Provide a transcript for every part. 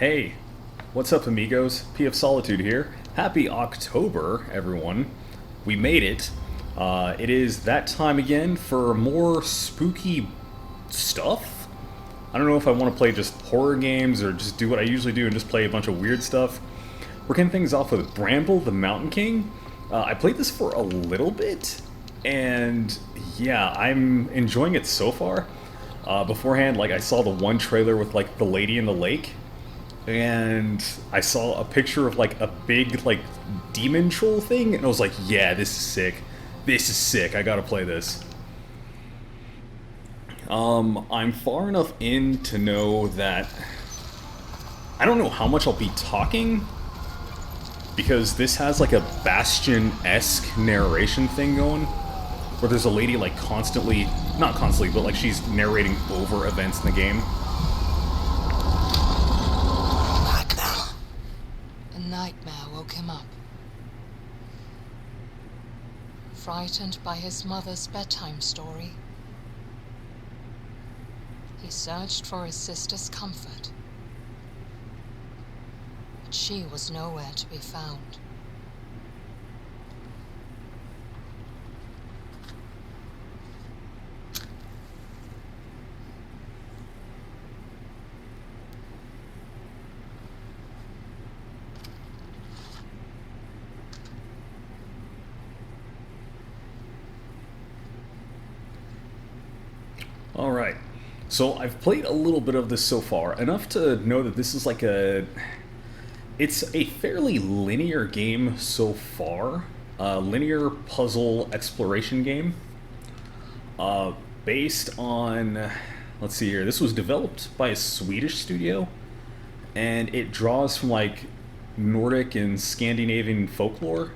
Hey, what's up, amigos? PFSolitude here. Happy October, everyone. We made it. It is that time again for more spooky stuff. I don't know if I want to play just horror games or just do what I usually do and just play a bunch of weird stuff. We're kicking things off with Bramble, the Mountain King. I played this for a little bit, and yeah, I'm enjoying it so far. Beforehand, I saw the one trailer with the lady in the lake, and I saw a picture of a big demon troll thing, and I was like, yeah, this is sick. This is sick. I gotta play this. I'm far enough in to know that I don't know how much I'll be talking, because this has a Bastion-esque narration thing going, where there's a lady constantly, not constantly, but she's narrating over events in the game. A nightmare woke him up. Frightened by his mother's bedtime story, he searched for his sister's comfort, but she was nowhere to be found. Alright, so I've played a little bit of this so far, enough to know that this is it's a fairly linear game so far. Linear puzzle exploration game. Based on, let's see here, this was developed by a Swedish studio, and it draws from Nordic and Scandinavian folklore.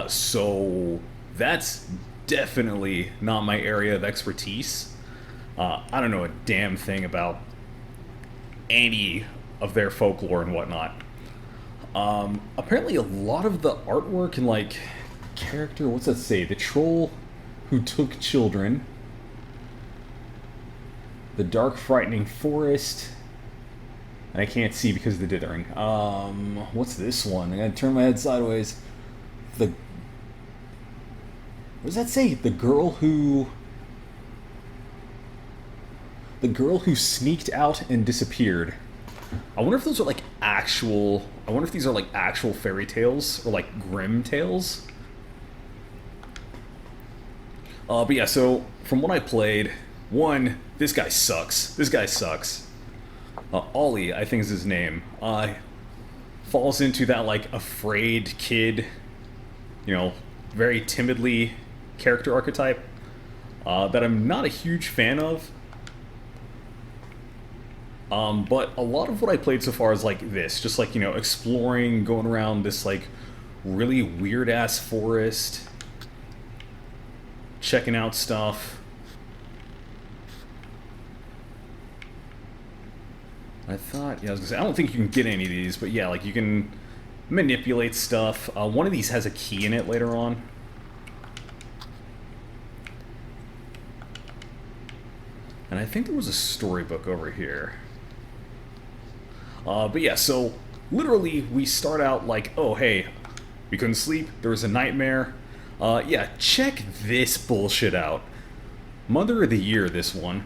So that's definitely not my area of expertise. I don't know a damn thing about any of their folklore and whatnot. Apparently a lot of the artwork and character, what's that say? The troll who took children, the dark frightening forest, and I can't see because of the dithering. What's this one? I gotta turn my head sideways. What does that say? The girl who sneaked out and disappeared. I wonder if those are actual. I wonder if these are actual fairy tales or grim tales. But yeah, so from what I played, one, this guy sucks. This guy sucks. Ollie, I think is his name. Falls into that afraid kid, very timidly character archetype that I'm not a huge fan of. But a lot of what I played so far is this, just exploring, going around this really weird ass forest, checking out stuff. I thought, yeah, I was gonna say, I don't think you can get any of these, but yeah, you can manipulate stuff. One of these has a key in it later on. And I think there was a storybook over here. But yeah, so literally we start out oh hey, we couldn't sleep, there was a nightmare. Yeah, check this bullshit out. Mother of the Year, this one.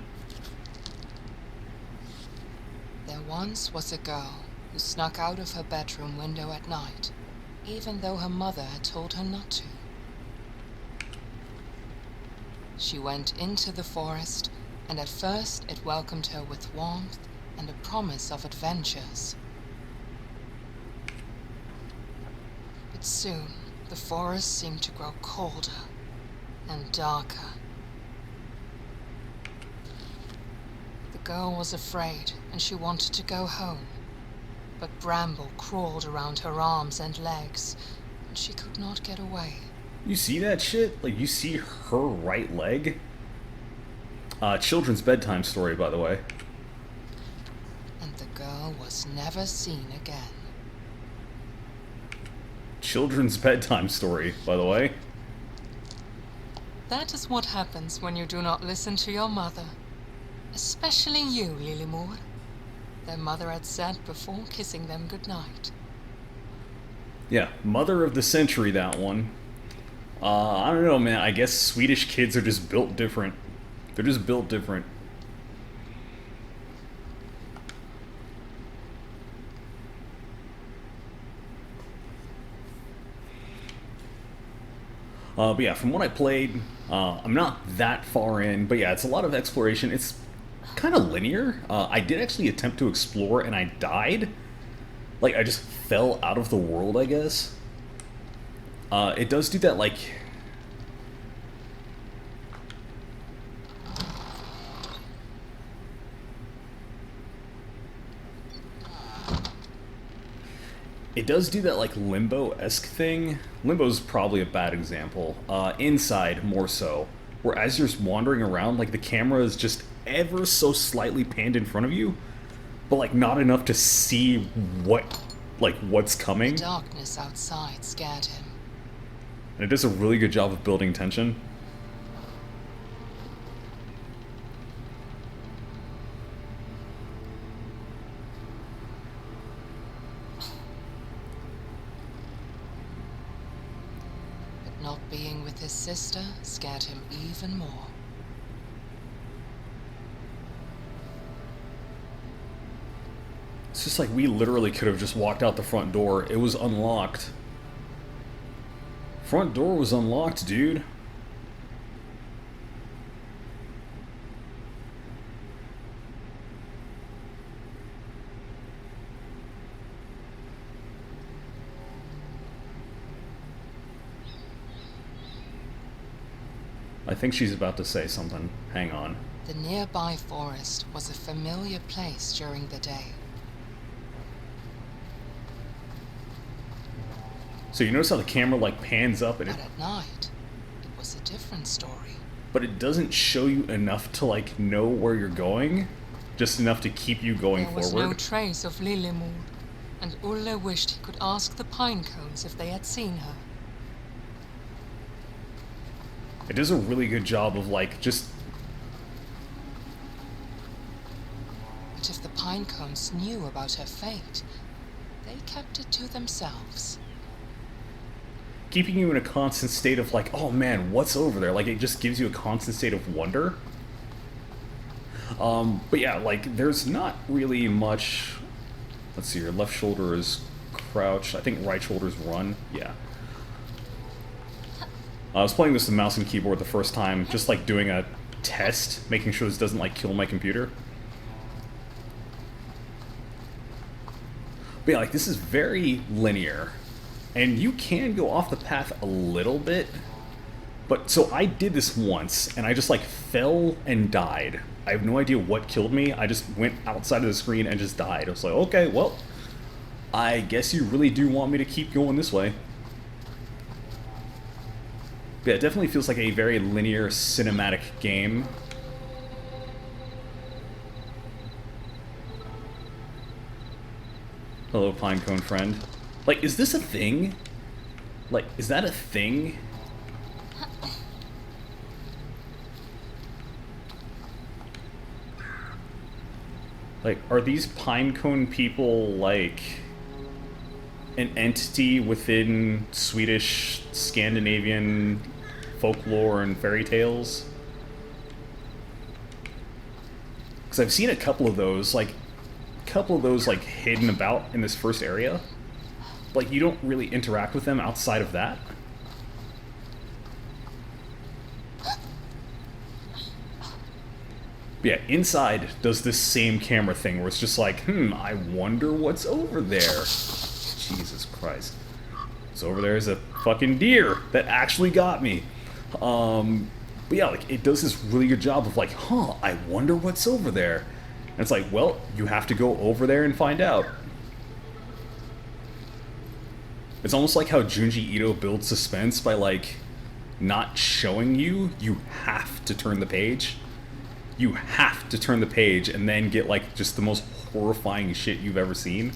There once was a girl who snuck out of her bedroom window at night, even though her mother had told her not to. She went into the forest, and at first it welcomed her with warmth and a promise of adventures. But soon, the forest seemed to grow colder and darker. The girl was afraid, and she wanted to go home. But Bramble crawled around her arms and legs, and she could not get away. You see that shit? You see her right leg? Children's bedtime story, by the way. And the girl was never seen again. Children's bedtime story, by the way. That is what happens when you do not listen to your mother. Especially you, Lilymoor. their mother had said before kissing them goodnight. Yeah, mother of the century, that one. I don't know, man. I guess Swedish kids are just built different. They're just built different. But yeah, from what I played, I'm not that far in. But yeah, it's a lot of exploration. It's kind of linear. I did actually attempt to explore, and I died. Like, I just fell out of the world, I guess. It does do that, like... It does do that, like, limbo-esque thing. Limbo's probably a bad example. Inside, more so. Where as you're wandering around, like, the camera is just ever so slightly panned in front of you, but, like, not enough to see what's coming. The darkness outside scared him. And it does a really good job of building tension. But not being with his sister scared him even more. It's just like we literally could have just walked out the front door. It was unlocked. Front door was unlocked, dude. I think she's about to say something. Hang on. The nearby forest was a familiar place during the day. So you notice how the camera like pans up and But at night, it was a different story. but it doesn't show you enough to like know where you're going, just enough to keep you going There was forward. no trace of Lillemor, and Ulle wished he could ask the pine cones if they had seen her. It does a really good job of like just But if the pine cones knew about her fate, they kept it to themselves. keeping you in a constant state of like, oh man, what's over there? Like it just gives you a constant state of wonder. But yeah, like there's not really much. Let's see, your left shoulder is crouch. I think right shoulder's run. Yeah. I was playing this with mouse and keyboard the first time, just like doing a test, making sure this doesn't like kill my computer. But yeah, like this is very linear. And you can go off the path a little bit. But so I did this once, and I just like fell and died. I have no idea what killed me. I just went outside of the screen and just died. I was like, okay, well, I guess you really do want me to keep going this way. Yeah, it definitely feels like a very linear cinematic game. Hello, Pinecone friend. Like, is this a thing? Like, is that a thing? Like, are these Pinecone people, like, an entity within Swedish, Scandinavian folklore and fairy tales? Because I've seen a couple of those, like, hidden about in this first area. Like, you don't really interact with them outside of that. But yeah, inside does this same camera thing where it's just like, I wonder what's over there. Jesus Christ. So over there is a fucking deer that actually got me. But yeah, like, it does this really good job of like, I wonder what's over there. And it's like, well, you have to go over there and find out. It's almost like how Junji Ito builds suspense by, like, not showing you. You have to turn the page. You have to turn the page and then get, like, just the most horrifying shit you've ever seen.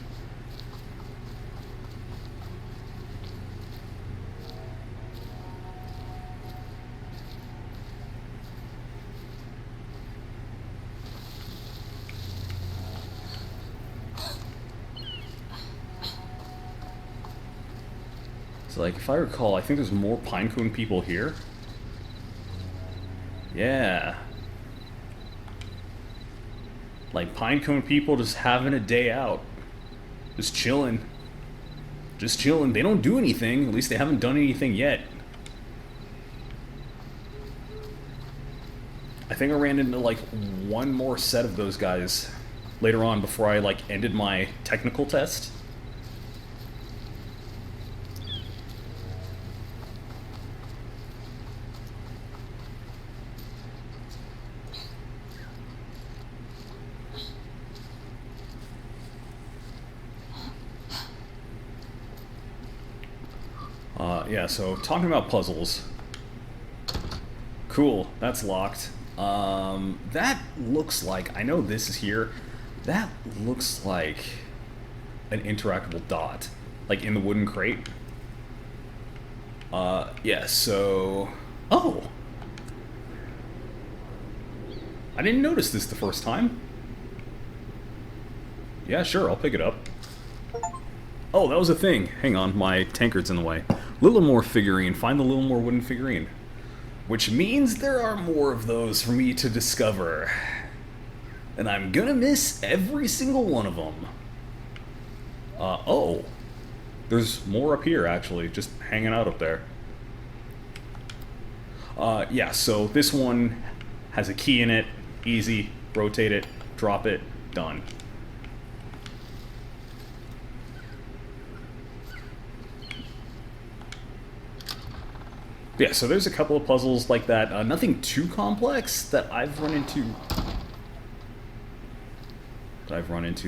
So, like, if I recall, I think there's more pinecone people here. Yeah. Like, pinecone people just having a day out. Just chilling. Just chilling. They don't do anything. At least they haven't done anything yet. I think I ran into, like, one more set of those guys later on before I, like, ended my technical test. Yeah, so talking about puzzles. Cool, that's locked. That looks like, I know this is here, that looks like an interactable dot, like in the wooden crate. Yeah, so, oh! I didn't notice this the first time. Yeah, sure, I'll pick it up. Oh, that was a thing. Hang on, my tankard's in the way. Little more figurine, find the little more wooden figurine. Which means there are more of those for me to discover. And I'm gonna miss every single one of them. Oh. There's more up here, actually, just hanging out up there. Yeah, so this one has a key in it. Easy. Rotate it, drop it, done. Yeah, so there's a couple of puzzles like that. Nothing too complex that I've run into.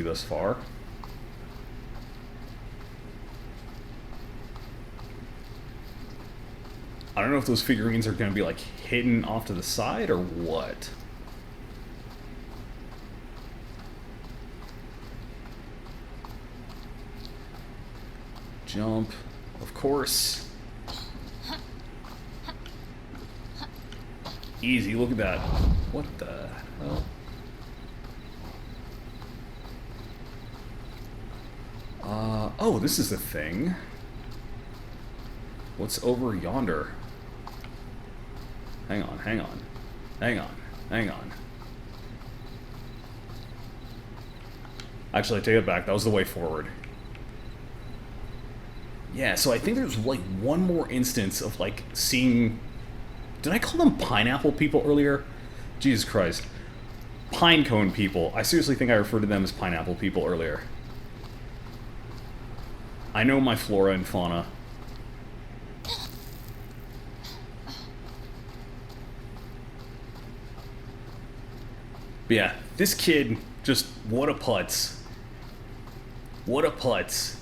Thus far. I don't know if those figurines are going to be like hidden off to the side or what. Jump, of course. Easy, look at that. What the hell? Oh, this is the thing. What's over yonder? Hang on, hang on. Hang on, hang on. Actually, I take it back. That was the way forward. Yeah, so I think there's like one more instance of like seeing... Did I call them pineapple people earlier? Jesus Christ. Pinecone people. I seriously think I referred to them as pineapple people earlier. I know my flora and fauna. But yeah, this kid, just what a putz. What a putz.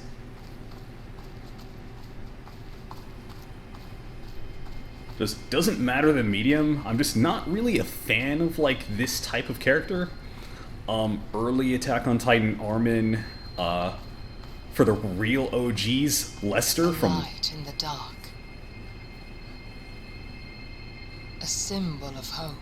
Just doesn't matter the medium. I'm just not really a fan of like this type of character. Early Attack on Titan Armin, for the real OGs, Lester from... light in the dark. A symbol of hope.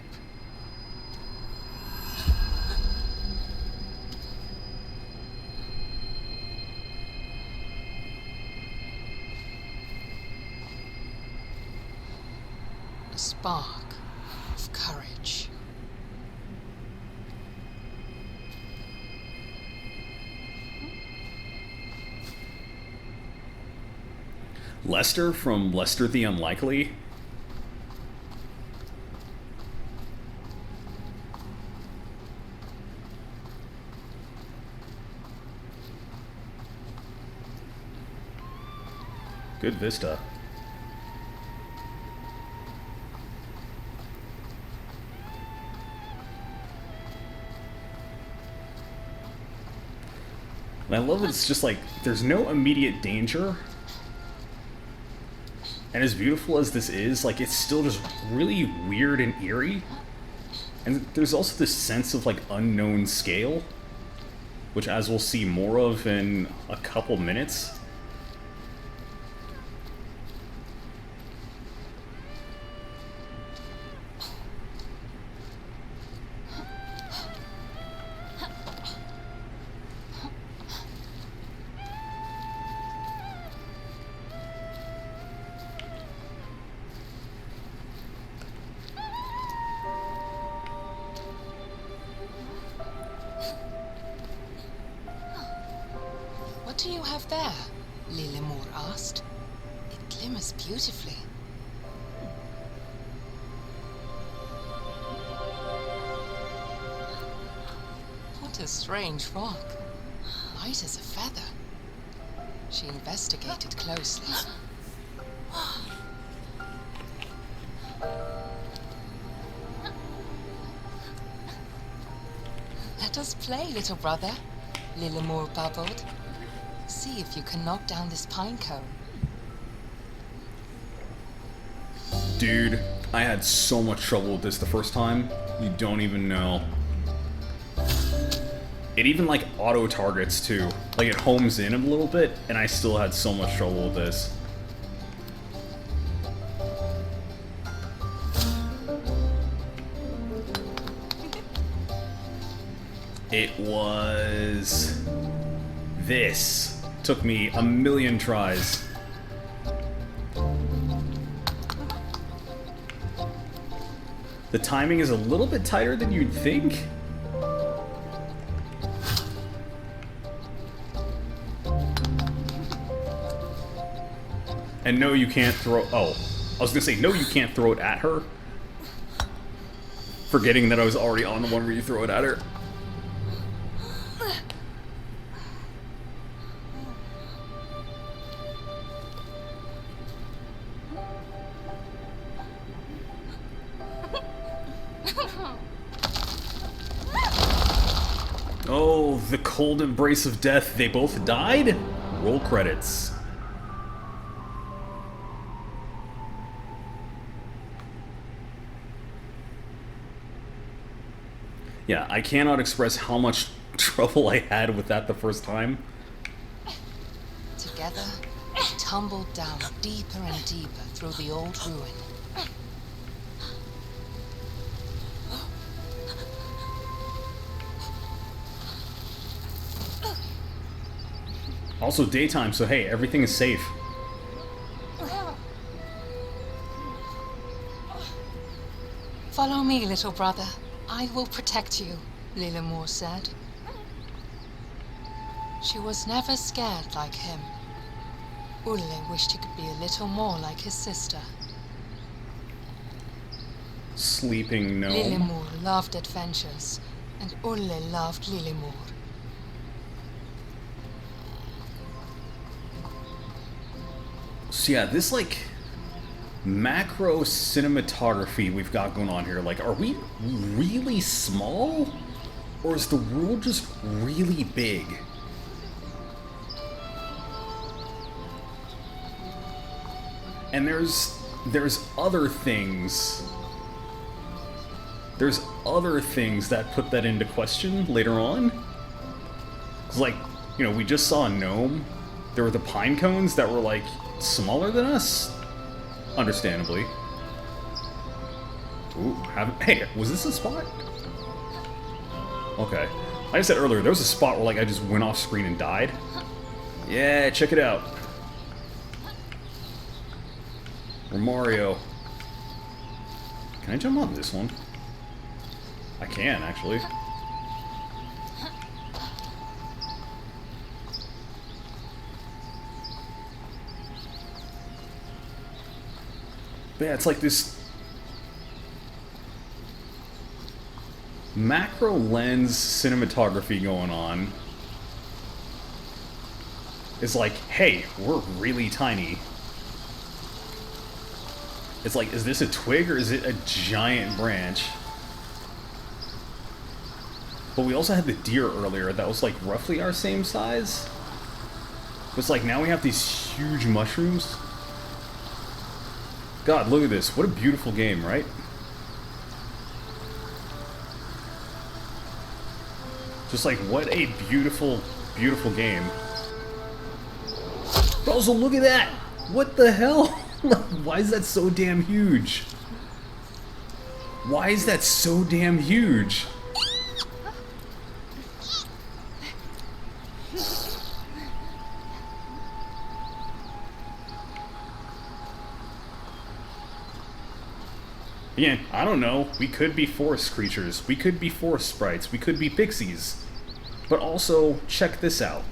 A spark of courage. Lester from Lester the Unlikely. Good vista. And I love it's just like, there's no immediate danger. And as beautiful as this is, like, it's still just really weird and eerie. And there's also this sense of, like, unknown scale, which, as we'll see more of in a couple minutes. What do you have there? Lilimor asked. It glimmers beautifully. What a strange rock. Light as a feather. She investigated closely. Let us play, little brother, Lilimor bubbled. See if you can knock down this pine cone. Dude, I had so much trouble with this the first time. You don't even know. It even, like, auto-targets, too. Like, it homes in a little bit, and I still had so much trouble with this. It was... this. Took me a million tries. The timing is a little bit tighter than you'd think. And no, you can't throw... oh. I was gonna say, no, you can't throw it at her. Forgetting that I was already on the one where you throw it at her. Oh, the cold embrace of death. They both died? Roll credits. Yeah, I cannot express how much trouble I had with that the first time. Together, we tumbled down deeper and deeper through the old ruin. Also daytime, so hey, everything is safe. Follow me, little brother. I will protect you, Lilimor said. She was never scared like him. Ulle wished he could be a little more like his sister. Sleeping gnome. Lilimor loved adventures, and Ulle loved Lilimor. So yeah, this like macro cinematography we've got going on here, like, are we really small? Or is the world just really big? And there's other things. There's other things that put that into question later on. 'Cause, like, you know, we just saw a gnome. There were the pine cones that were, like, smaller than us. Understandably. Ooh, hey, was this a spot? Okay. Like I said earlier, there was a spot where, like, I just went off screen and died. Yeah, check it out. Or Mario. Can I jump on this one? I can, actually. But yeah, it's like this macro lens cinematography going on. It's like, hey, we're really tiny. It's like, is this a twig or is it a giant branch? But we also had the deer earlier that was like roughly our same size. But it's like now we have these huge mushrooms. God, look at this. What a beautiful game, right? Just like, what a beautiful, beautiful game. But also, look at that! What the hell? Why is that so damn huge? Why is that so damn huge? Again, I don't know. We could be forest creatures. We could be forest sprites. We could be pixies. But also, check this out.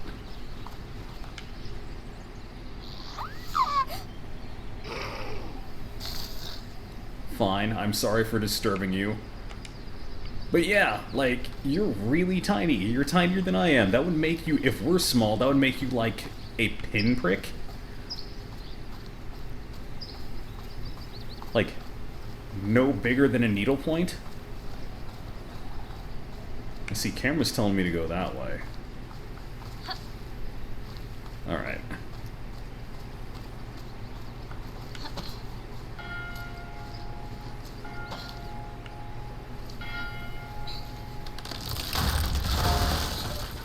fine. I'm sorry for disturbing you. But yeah, like, you're really tiny. You're tinier than I am. That would make you, if we're small, that would make you like a pinprick. Like, no bigger than a needlepoint. I see, camera's telling me to go that way. Alright.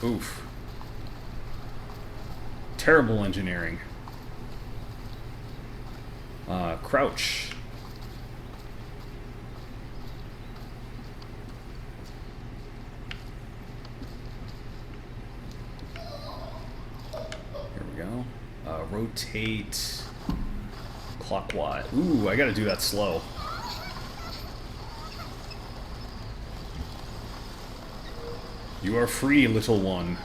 Oof. Terrible engineering. Crouch. Here we go. Rotate clockwise. Ooh, I gotta do that slow. You are free, little one.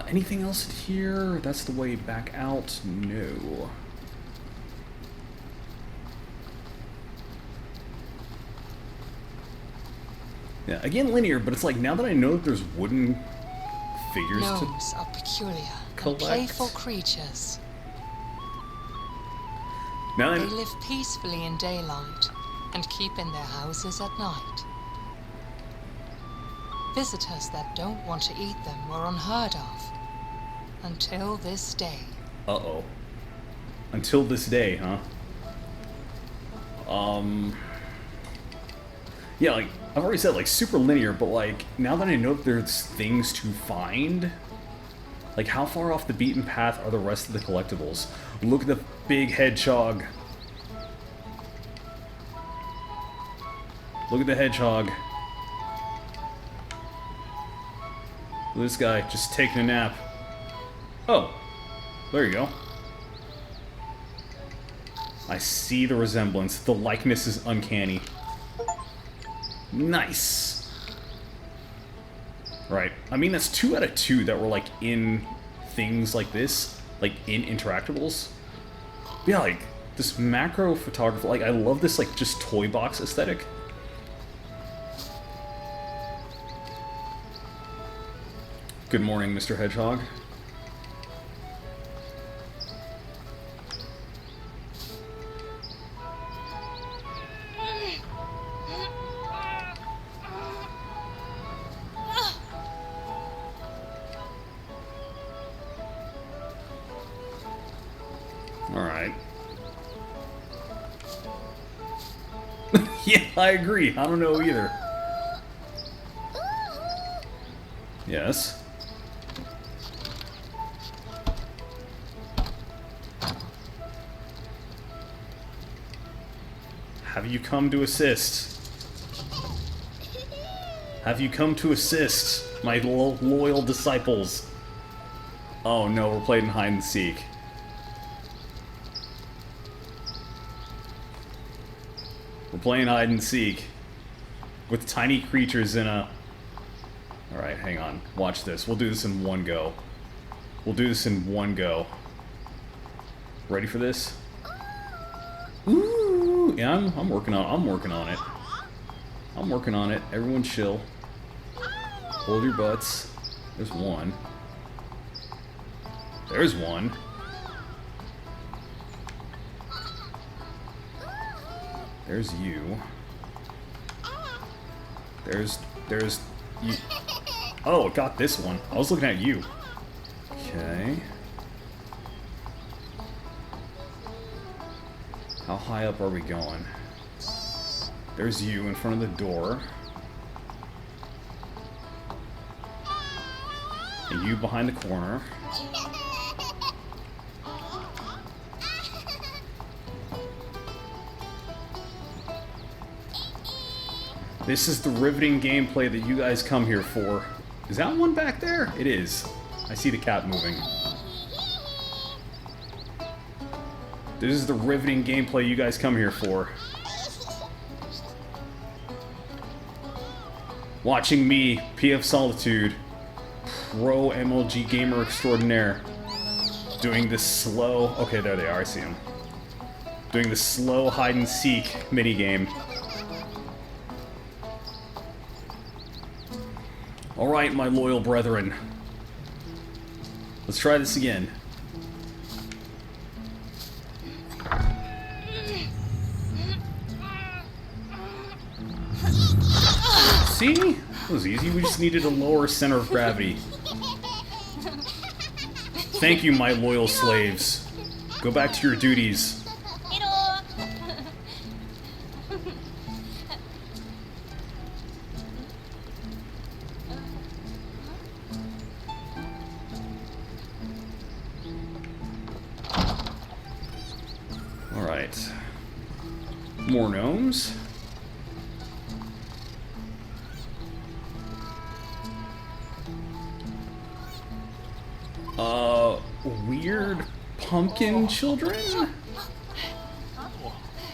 Anything else here? That's the way back out? No. Yeah, again linear, but it's like now that I know that there's wooden figures Gnomes are peculiar collect. and playful creatures. Now They live peacefully in daylight and keep in their houses at night. Visitors that don't want to eat them were unheard of. Until this day. Uh-oh. Until this day, huh? Yeah, like, I've already said, like, super linear, but, like, now that I know that there's things to find, like, how far off the beaten path are the rest of the collectibles? Look at the big hedgehog. Look at the hedgehog. Look at this guy, just taking a nap. Oh, there you go. I see the resemblance. The likeness is uncanny. Nice. Right. I mean, that's 2 out of 2 that were, like, in things like this. Like, in Interactables. Yeah, like, this macro photography. Like, I love this, like, just toy box aesthetic. Good morning, Mr. Hedgehog. Alright. Yeah, I agree. I don't know either. Yes. Have you come to assist? Have you come to assist, my loyal disciples? Oh no, we're playing hide and seek. We're playing hide and seek with tiny creatures in a... Alright, hang on. Watch this. We'll do this in one go. We'll do this in one go. Ready for this? Ooh! Yeah, I'm working on it. I'm working on it. Everyone chill. Hold your butts. There's one. There's one. There's you. There's you. Oh, it got this one. I was looking at you. Okay. How high up are we going? There's you in front of the door. And you behind the corner. This is the riveting gameplay that you guys come here for. Is that one back there? It is. I see the cat moving. This is the riveting gameplay you guys come here for. Watching me, PFSolitude, pro MLG gamer extraordinaire, doing this slow... Okay, there they are, I see them. Doing the slow hide-and-seek minigame. Alright, my loyal brethren. Let's try this again. See? It was easy. We just needed a lower center of gravity. Thank you, my loyal slaves. Go back to your duties. Alright. More gnomes. Weird pumpkin children?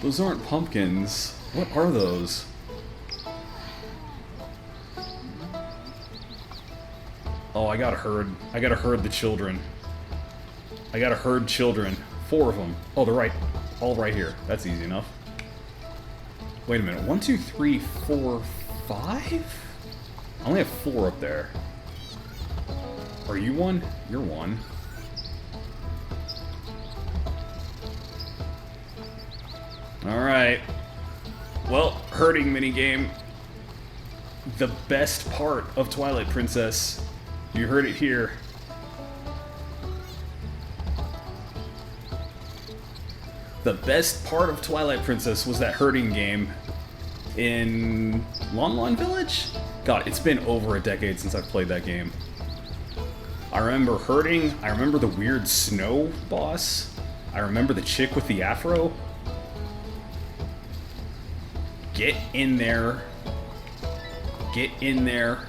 Those aren't pumpkins. What are those? Oh, I gotta herd the children. I gotta herd children. 4 of them. Oh, they're right. All right here. That's easy enough. Wait a minute. 1, 2, 3, 4, 5? I only have 4 up there. Are you one? You're one. Alright. Well, herding minigame. The best part of Twilight Princess. You heard it here. The best part of Twilight Princess was that herding game in Lon Lon Village? God, it's been over a decade since I've played that game. I remember herding, I remember the weird snow boss, I remember the chick with the afro. Get in there. Get in there.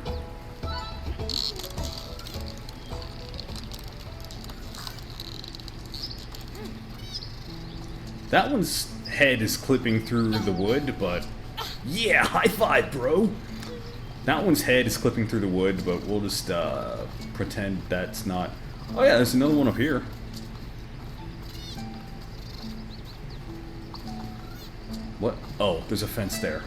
That one's head is clipping through the wood, but... Yeah, high five, bro! That one's head is clipping through the wood, but we'll just, pretend that's not... Oh yeah, there's another one up here. What? Oh, there's a fence there.